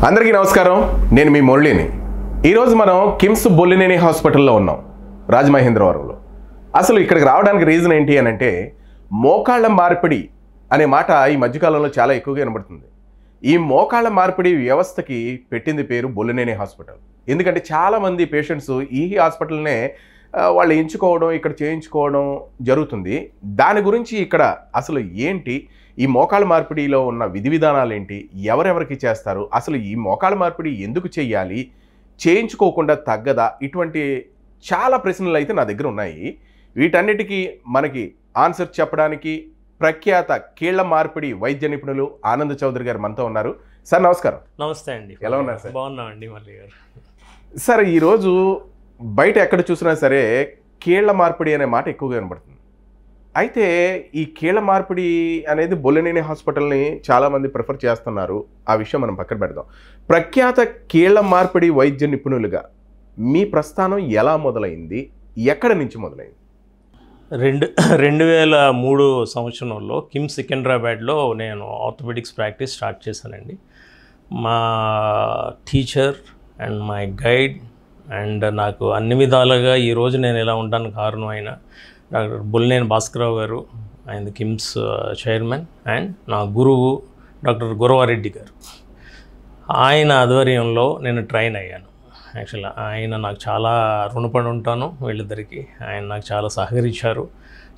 అందరికీ నమస్కారం. నేను మీ మురళిని. ఈరోజు మనం కిమ్స్ బొల్లినేని హాస్పిటల్లో ఉన్నాం, రాజమహేంద్రవరంలో. అసలు ఇక్కడికి రావడానికి రీజన్ ఏంటి అని అంటే, మోకాళ్ళ మార్పిడి అనే మాట ఈ మధ్యకాలంలో చాలా ఎక్కువగా వినబడుతుంది. ఈ మోకాళ్ళ మార్పిడి వ్యవస్థకి పెట్టింది పేరు బొల్లినేని హాస్పిటల్. ఎందుకంటే చాలామంది పేషెంట్స్ ఈ హాస్పిటల్నే వాళ్ళు ఎంచుకోవడం, ఇక్కడ చేయించుకోవడం జరుగుతుంది. దాని గురించి ఇక్కడ అసలు ఏంటి, ఈ మోకాళ్ళ మార్పిడిలో ఉన్న విధి విధానాలు ఏంటి, ఎవరెవరికి చేస్తారు, అసలు ఈ మోకాళ్ళ మార్పిడి ఎందుకు చేయాలి, చేయించుకోకుండా తగ్గదా, ఇటువంటి చాలా ప్రశ్నలు అయితే నా దగ్గర ఉన్నాయి. వీటన్నిటికీ మనకి ఆన్సర్ చెప్పడానికి ప్రఖ్యాత కీళ్ల మార్పిడి వైద్య నిపుణులు ఆనంద్ చౌదరి గారు మనతో ఉన్నారు. సార్ నమస్కారం. నమస్తే అండి. ఎలా ఉన్నారు సార్? బాగున్నామండి మళ్ళీ గారు. సార్, ఈరోజు బయట ఎక్కడ చూసినా సరే కీళ్ల మార్పిడి అనే మాట ఎక్కువగా వినబడుతుంది. అయితే ఈ కీళ్ల మార్పిడి అనేది బొల్లినేని హాస్పిటల్ని చాలామంది ప్రిఫర్ చేస్తున్నారు. ఆ విషయం మనం పక్కన పెడదాం. ప్రఖ్యాత కీళ్ల మార్పిడి వైద్య నిపుణులుగా మీ ప్రస్థానం ఎలా మొదలైంది, ఎక్కడి నుంచి మొదలైంది? 2003 సంవత్సరంలో కిమ్స్ సికింద్రాబాద్లో నేను ఆర్థోపెడిక్స్ ప్రాక్టీస్ స్టార్ట్ చేశానండి. మా teacher and my guide and నాకు అన్ని విధాలుగా ఈరోజు నేను ఎలా ఉంటాను కారణం అయిన డాక్టర్ బొల్లినేని భాస్కరరావు గారు, ఆయన కిమ్స్ చైర్మన్, అండ్ నా గురువు డాక్టర్ గురవారెడ్డి గారు. ఆయన ఆధ్వర్యంలో నేను ట్రైన్ అయ్యాను. యాక్చువల్గా ఆయన నాకు చాలా రుణపడి ఉంటాను వీళ్ళిద్దరికీ. ఆయన నాకు చాలా సహకరించారు.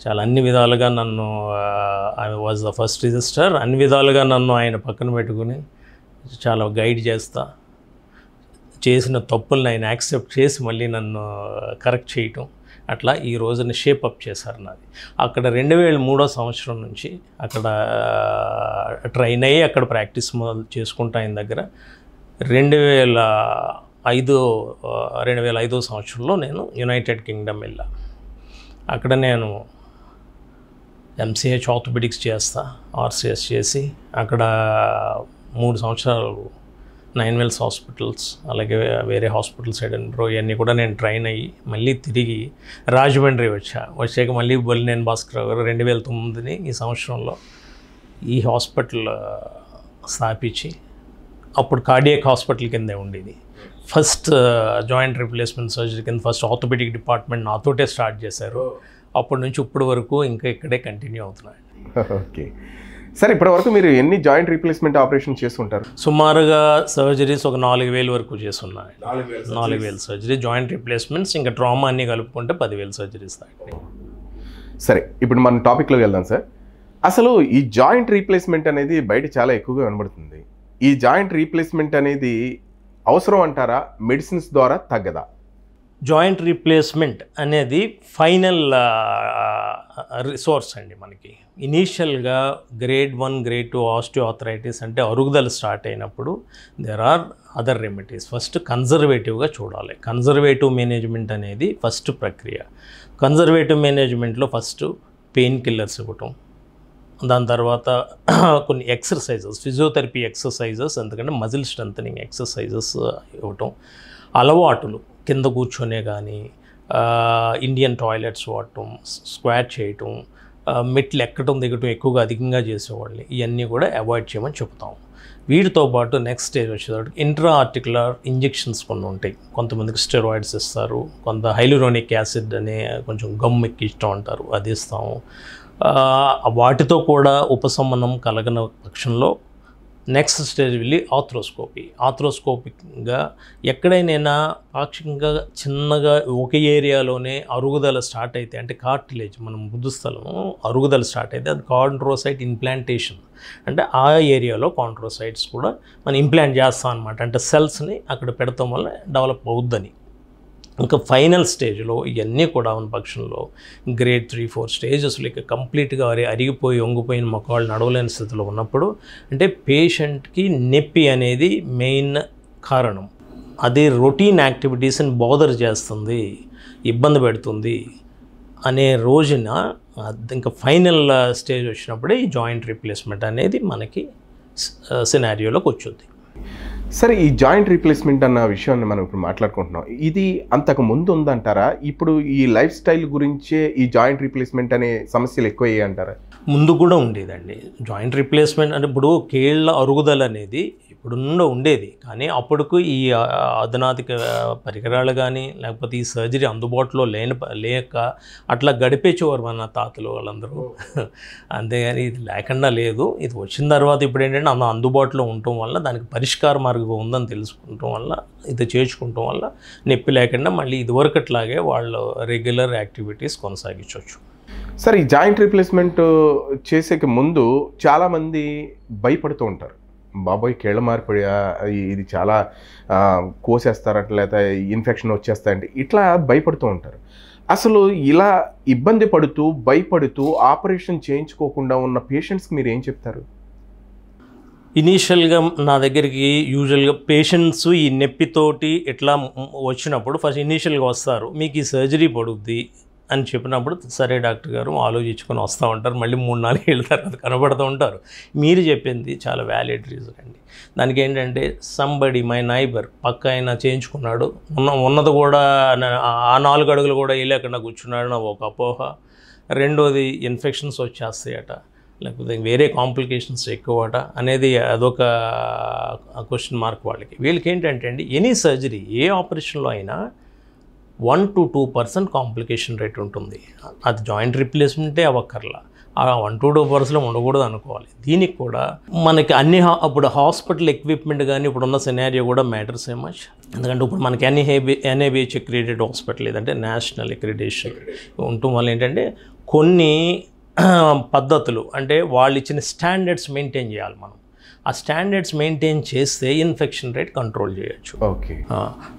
చాలా అన్ని విధాలుగా నన్ను, I was the first register, అన్ని విధాలుగా నన్ను ఆయన పక్కన పెట్టుకుని చాలా గైడ్ చేస్తా, చేసిన తప్పులను ఆయన యాక్సెప్ట్ చేసి మళ్ళీ నన్ను కరెక్ట్ చేయటం, అట్లా ఈ రోజున షేపప్ చేశారు నాది. అక్కడ 2003 సంవత్సరం నుంచి అక్కడ ట్రైన్ అయ్యి అక్కడ ప్రాక్టీస్ మొదలు చేసుకుంటా ఆయన దగ్గర. 2005 సంవత్సరంలో నేను యునైటెడ్ కింగ్డమ్ వెళ్ళా. అక్కడ నేను ఎంసీహెచ్ ఆర్థోపెడిక్స్ చేస్తా, ఆర్సిఎస్ చేసి అక్కడ 3 సంవత్సరాలు 9 Wells హాస్పిటల్స్, అలాగే వేరే హాస్పిటల్స్ ఎడెన్బ్రో, ఇవన్నీ కూడా నేను ట్రైన్ అయ్యి మళ్ళీ తిరిగి రాజమండ్రి వచ్చాక మళ్ళీ బొల్లినేని భాస్కరరావు గారు 2009 ఈ సంవత్సరంలో ఈ హాస్పిటల్ స్థాపించి, అప్పుడు కార్డియాక్ హాస్పిటల్ కిందే ఉండేది. ఫస్ట్ జాయింట్ రిప్లేస్మెంట్ సర్జరీ కింద ఫస్ట్ ఆర్థోపెడిక్ డిపార్ట్మెంట్ నాతోటే స్టార్ట్ చేశారు. అప్పటి నుంచి ఇప్పటి వరకు ఇంకా ఇక్కడే కంటిన్యూ అవుతున్నాయి. ఓకే సార్, ఇప్పటి వరకు మీరు ఎన్ని జాయింట్ రీప్లేస్మెంట్ ఆపరేషన్ చేస్తుంటారు? సుమారుగా సర్జరీస్ ఒక 4,000 వరకు చేస్తున్నాయి. 4,000 సర్జరీ, జాయింట్ రీప్లేస్మెంట్స్, ఇంకా ట్రామా అన్నీ కలుపుకుంటే 10,000 సర్జరీస్ దాటి. సరే, ఇప్పుడు మన టాపిక్లోకి వెళ్దాం సార్. అసలు ఈ జాయింట్ రీప్లేస్మెంట్ అనేది బయట చాలా ఎక్కువగా వినబడుతుంది. ఈ జాయింట్ రీప్లేస్మెంట్ అనేది అవసరం అంటారా, మెడిసిన్స్ ద్వారా తగ్గదా? జాయింట్ రీప్లేస్మెంట్ అనేది ఫైనల్ రిసోర్స్ అండి మనకి. ఇనీషియల్గా గ్రేడ్ 1, గ్రేడ్ 2 ఆస్టియోఆర్థరైటిస్ అంటే అరుగుదల స్టార్ట్ అయినప్పుడు there are other remedies. First కన్జర్వేటివ్గా చూడాలి. కన్జర్వేటివ్ మేనేజ్మెంట్ అనేది ఫస్ట్ ప్రక్రియ. కన్జర్వేటివ్ మేనేజ్మెంట్లో ఫస్ట్ పెయిన్ కిల్లర్స్ ఇవ్వటం, దాని తర్వాత కొన్ని ఎక్సర్సైజెస్, ఫిజియోథెరపీ ఎక్సర్సైజెస్, ఎందుకంటే మజిల్ స్ట్రెంథనింగ్ ఎక్సర్సైజెస్ ఇవ్వటం, అలవాటులు కింద కూర్చొనే కానీ ఇండియన్ టాయిలెట్స్ వాడటం, స్క్వాట్ చేయటం, మెట్లు ఎక్కడం దిగటం ఎక్కువగా అధికంగా చేసేవాళ్ళని, ఇవన్నీ కూడా అవాయిడ్ చేయమని చెప్తాం. వీటితో పాటు నెక్స్ట్ స్టేజ్ వచ్చేటప్పుడు ఇంట్రా ఆర్టికులర్ ఇంజెక్షన్స్ కొన్ని ఉంటాయి. కొంతమందికి స్టెరాయిడ్స్ ఇస్తారు, కొంత హైలూరోనిక్ యాసిడ్ అనే కొంచెం గమ్ ఎక్కిస్తూ ఉంటారు, అది ఇస్తాము. వాటితో కూడా ఉపశమనం కలగని పక్షంలో నెక్స్ట్ స్టేజ్ వెళ్ళి ఆర్థ్రోస్కోపిక్గా ఎక్కడైనా పాక్షికంగా చిన్నగా ఒక ఏరియాలోనే అరుగుదల స్టార్ట్ అయితే, అంటే కార్టిలేజ్ మనం బుద్ధస్థలము అరుగుదల స్టార్ట్ అయితే అది కాండ్రోసైట్ ఇంప్లాంటేషన్, అంటే ఆ ఏరియాలో కాండ్రోసైట్స్ కూడా మనం ఇంప్లాంట్ చేస్తాం అనమాట. అంటే సెల్స్ని అక్కడ పెడతాం వల్ల డెవలప్ అవుద్దని. ఇంకా ఫైనల్ స్టేజ్లో ఇవన్నీ కూడా ఉన్న పక్షంలో గ్రేడ్ 3, 4 స్టేజెస్లో ఇక కంప్లీట్గా అరిగిపోయి వంగిపోయిన మొక్కవాళ్ళు నడవలేని స్థితిలో ఉన్నప్పుడు, అంటే పేషెంట్కి నొప్పి అనేది మెయిన్ కారణం. అది రొటీన్ యాక్టివిటీస్ని బోదర్ చేస్తుంది, ఇబ్బంది పెడుతుంది అనే రోజున ఇంకా ఫైనల్ స్టేజ్ వచ్చినప్పుడే ఈ జాయింట్ రీప్లేస్మెంట్ అనేది మనకి సినారియోలోకి వచ్చుద్ది. సరే, ఈ జాయింట్ రీప్లేస్మెంట్ అన్న విషయాన్ని మనం ఇప్పుడు మాట్లాడుకుంటున్నాం. ఇది అంతకు ముందు ఉందంటారా? ఇప్పుడు ఈ లైఫ్ స్టైల్ గురించే ఈ జాయింట్ రీప్లేస్మెంట్ అనే సమస్యలు ఎక్కువయ్యాయి అంటారా? ముందు కూడా ఉండేదండి జాయింట్ రీప్లేస్మెంట్. అంటే ఇప్పుడు కీళ్ళ అరుగుదల అనేది ఇప్పుడు ఉండేది. కానీ అప్పటికు ఈ అధునాతిక పరికరాలు కానీ లేకపోతే ఈ సర్జరీ అందుబాటులో లేక అట్లా గడిపేసేవారు మన తాతలు వాళ్ళందరూ. అంతేగాని ఇది లేకుండా లేదు. ఇది వచ్చిన తర్వాత ఇప్పుడు ఏంటంటే అందుబాటులో ఉండటం వల్ల దానికి పరిష్కార మార్గం ఉందని తెలుసుకుంటాం వల్ల ఇది చేర్చుకుంటాం వల్ల నొప్పి లేకుండా మళ్ళీ ఇదివరకట్లాగే వాళ్ళు రెగ్యులర్ యాక్టివిటీస్ కొనసాగించవచ్చు. సార్, ఈ జాయింట్ రీప్లేస్మెంట్ చేసేక ముందు చాలామంది భయపడుతూ ఉంటారు. బాబోయ్ కీళ్ళ మార్పిడి, ఇది చాలా కోసేస్తారట లేదా ఇన్ఫెక్షన్ వచ్చేస్తాయంటే ఇట్లా భయపడుతూ ఉంటారు. అసలు ఇలా ఇబ్బంది పడుతూ భయపడుతూ ఆపరేషన్ చేయించుకోకుండా ఉన్న పేషెంట్స్కి మీరు ఏం చెప్తారు? ఇనీషియల్గా నా దగ్గరికి యూజువల్గా పేషెంట్స్ ఈ నొప్పితోటి ఎట్లా వచ్చినప్పుడు ఫస్ట్ ఇనీషియల్గా వస్తారు, మీకు ఈ సర్జరీ పడుద్ది అని చెప్పినప్పుడు సరే డాక్టర్ గారు ఆలోచించుకొని వస్తూ ఉంటారు. మళ్ళీ 3-4 ఏళ్ళ తర్వాత కనబడుతూ ఉంటారు. మీరు చెప్పింది చాలా వ్యాలిడ్ రీజన్ అండి. దానికి ఏంటంటే సంబడి మై నైబర్ పక్క ఆయన చేయించుకున్నాడు, ఉన్నది కూడా ఆ 4 అడుగులు కూడా వేయలేకుండా కూర్చున్నాడు నా ఒక అపోహ. రెండోది ఇన్ఫెక్షన్స్ వచ్చేస్తాయట లేకపోతే వేరే కాంప్లికేషన్స్ ఎక్కువట అనేది అదొక క్వశ్చన్ మార్క్ వాళ్ళకి. వీళ్ళకి ఏంటంటే అండి ఎనీ సర్జరీ ఏ ఆపరేషన్లో అయినా 1 to 2% కాంప్లికేషన్ రేట్ ఉంటుంది. అది జాయింట్ రిప్లేస్మెంటే అవ్వక్కర్లా, ఆ 1 to 2% ఉండకూడదు అనుకోవాలి. దీనికి కూడా మనకి అప్పుడు హాస్పిటల్ ఎక్విప్మెంట్ కానీ ఇప్పుడున్న సినారియో కూడా మ్యాటర్స్ ఏ మచ్. ఎందుకంటే ఇప్పుడు మనకి NABH అక్రిడేటెడ్ హాస్పిటల్ ఏదంటే నేషనల్ అక్రిడేషన్ ఉండటం వల్ల ఏంటంటే కొన్ని పద్ధతులు అంటే వాళ్ళు ఇచ్చిన స్టాండర్డ్స్ మెయింటైన్ చేయాలి. మనం ఆ స్టాండర్డ్స్ మెయింటైన్ చేస్తే ఇన్ఫెక్షన్ రేట్ కంట్రోల్ చేయొచ్చు. ఓకే,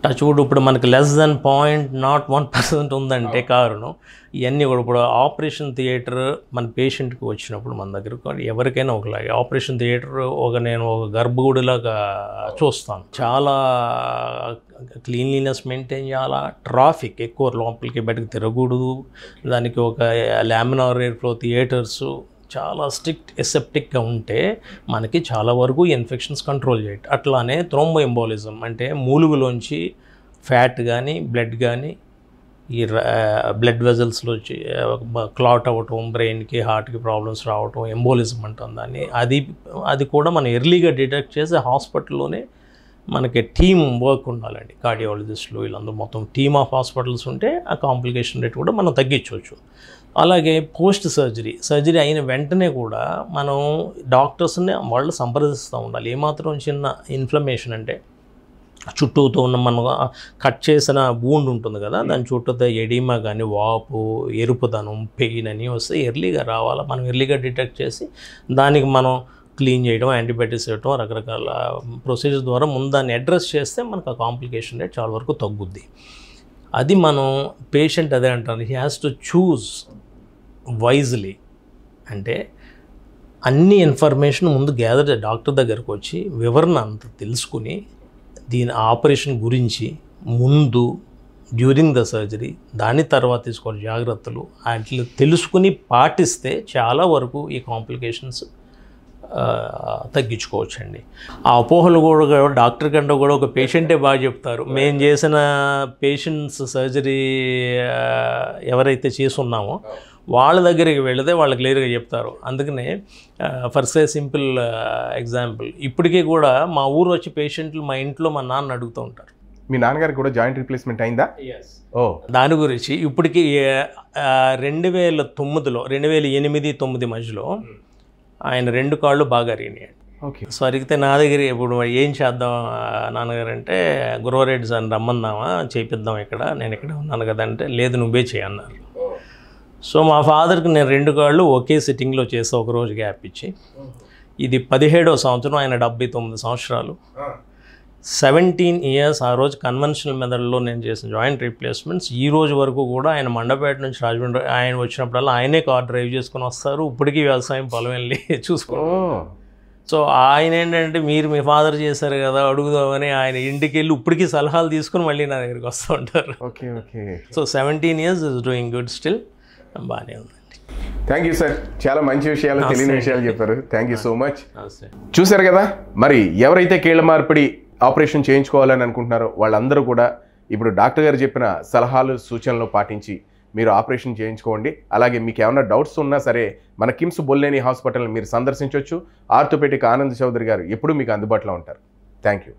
టచ్ వుడ్ ఇప్పుడు మనకి లెస్ దెన్ 0.01% ఉందంటే కారణం ఇవన్నీ కూడా. ఇప్పుడు ఆపరేషన్ థియేటర్ మన పేషెంట్కి వచ్చినప్పుడు మన దగ్గరకు ఎవరికైనా ఒకలాగే ఆపరేషన్ థియేటర్ నేను ఒక గర్భగుడిలాగా చూస్తాను. చాలా క్లీన్లీనెస్ మెయింటైన్ చేయాలా, ట్రాఫిక్ ఎక్కువ లోపలికి బయటకు తిరగకూడదు, దానికి ఒక లామినార్ ఎయిర్ ఫ్లో థియేటర్స్ చాలా స్ట్రిక్ట్ ఎసెప్టిక్గా ఉంటే మనకి చాలా వరకు ఇన్ఫెక్షన్స్ కంట్రోల్ చేయటం. అట్లానే థ్రోంబో ఎంబోలిజం అంటే మూలుగులోంచి ఫ్యాట్ కానీ బ్లడ్ కానీ ఈ బ్లడ్ వెజల్స్లో క్లాట్ అవ్వటం, బ్రెయిన్కి హార్ట్కి ప్రాబ్లమ్స్ రావటం ఎంబోలిజం అంటాం దాన్ని. అది కూడా మనం ఎర్లీగా డిటెక్ట్ చేసి హాస్పిటల్లోనే మనకి టీమ్ వర్క్ ఉండాలండి. కార్డియాలజిస్టులు వీళ్ళందరూ మొత్తం టీమ్ ఆఫ్ హాస్పిటల్స్ ఉంటే ఆ కాంప్లికేషన్ రేట్ కూడా మనం తగ్గించవచ్చు. అలాగే పోస్ట్ సర్జరీ అయిన వెంటనే కూడా మనం డాక్టర్స్ని వాళ్ళు సంప్రదిస్తూ ఉండాలి. ఏమాత్రం చిన్న ఇన్ఫ్లమేషన్ అంటే చుట్టూతో ఉన్న మనం కట్ చేసిన వూండ్ ఉంటుంది కదా, దాని చుట్టూతో ఎడిమా కానీ వాపు, ఎరుపుదనం, పెయిన్ అని వస్తే ఎర్లీగా రావాలా. మనం ఎర్లీగా డిటెక్ట్ చేసి దానికి మనం క్లీన్ చేయడం, యాంటీబయాటిక్స్ ఇవ్వడం, రకరకాల ప్రొసీజర్ ద్వారా ముందు దాన్ని అడ్రస్ చేస్తే మనకు ఆ కాంప్లికేషన్ రేట్ చాలా వరకు తగ్గుద్ది. అది మనం పేషెంట్ అదే అంటారు, he has to choose wisely. అంటే అన్ని ఇన్ఫర్మేషన్ ముందు గ్యాదర్ డాక్టర్ దగ్గరకు వచ్చి వివరణ అంత తెలుసుకుని దీని ఆపరేషన్ గురించి ముందు డ్యూరింగ్ ద సర్జరీ దాని తర్వాత తీసుకోవాలి జాగ్రత్తలు అట్లా తెలుసుకుని పాటిస్తే చాలా వరకు ఈ కాంప్లికేషన్స్ తగ్గించుకోవచ్చండి. ఆ అపోహలు కూడా డాక్టర్ కంటే కూడా ఒక పేషెంటే బాగా చెప్తారు. మేము చేసిన పేషెంట్స్ సర్జరీ ఎవరైతే చేసున్నామో వాళ్ళ దగ్గరికి వెళితే వాళ్ళు క్లియర్గా చెప్తారు. అందుకనే ఫర్ సే సింపుల్ ఎగ్జాంపుల్, ఇప్పటికీ కూడా మా ఊరు వచ్చి పేషెంట్లు మా ఇంట్లో మా నాన్న అడుగుతూ ఉంటారు, మీ నాన్నగారికి కూడా జాయింట్ రీప్లేస్మెంట్ అయిందా? ఓ, దాని గురించి ఇప్పటికీ 2009లో 2008-9 మధ్యలో ఆయన 2 కాళ్ళు బాగా అరిగినాయండి. ఓకే, సో అరిగితే నా దగ్గర ఇప్పుడు ఏం చేద్దాం నాన్నగారు అంటే, గురవరెడ్డి సార్ రమ్మందామా చేపిద్దాం ఇక్కడ, నేను ఇక్కడ ఉన్నాను కదా అంటే, లేదు నువ్వే చేయన్నారు. సో మా ఫాదర్కి నేను 2 కాళ్ళు ఒకే సిట్టింగ్లో చేసి ఒకరోజు గ్యాప్ ఇచ్చి, ఇది 17వ సంవత్సరం, ఆయన 79 సంవత్సరాలు, 17 years ఆ రోజు కన్వెన్షనల్ మెథడ్లో నేను చేసిన జాయింట్ రీప్లేస్మెంట్స్ ఈ రోజు వరకు కూడా ఆయన మండపేట నుంచి రాజమండ్రి ఆయన వచ్చినప్పుడల్లా ఆయనే కార్ డ్రైవ్ చేసుకొని వస్తారు. ఇప్పటికీ వ్యవసాయం పొలం వెళ్ళి చూసుకో. సో ఆయన ఏంటంటే మీరు మీ ఫాదర్ చేశారు కదా అడుగుదామని ఆయన ఇంటికి వెళ్ళి ఇప్పటికీ సలహాలు తీసుకుని మళ్ళీ నా దగ్గరికి వస్తూ ఉంటారు. Okay okay. So 17 years is doing good still, బాగానే ఉందండి. థ్యాంక్ యూ సార్, చాలా మంచి విషయాలు తెలియని విషయాలు చెప్పారు. Thank you so much. నమస్తే. చూశారు కదా, మరి ఎవరైతే కీళ్ళ మార్పిడి ఆపరేషన్ చేయించుకోవాలని అనుకుంటున్నారో వాళ్ళందరూ కూడా ఇప్పుడు డాక్టర్ గారు చెప్పిన సలహాలు సూచనలు పాటించి మీరు ఆపరేషన్ చేయించుకోండి. అలాగే మీకు ఏమైనా డౌట్స్ ఉన్నా సరే మన కిమ్స్ బొల్లేని హాస్పిటల్ని మీరు సందర్శించవచ్చు. ఆర్థోపెడిక్ ఆనంద్ చౌదరి గారు ఎప్పుడూ మీకు అందుబాటులో ఉంటారు. Thank you.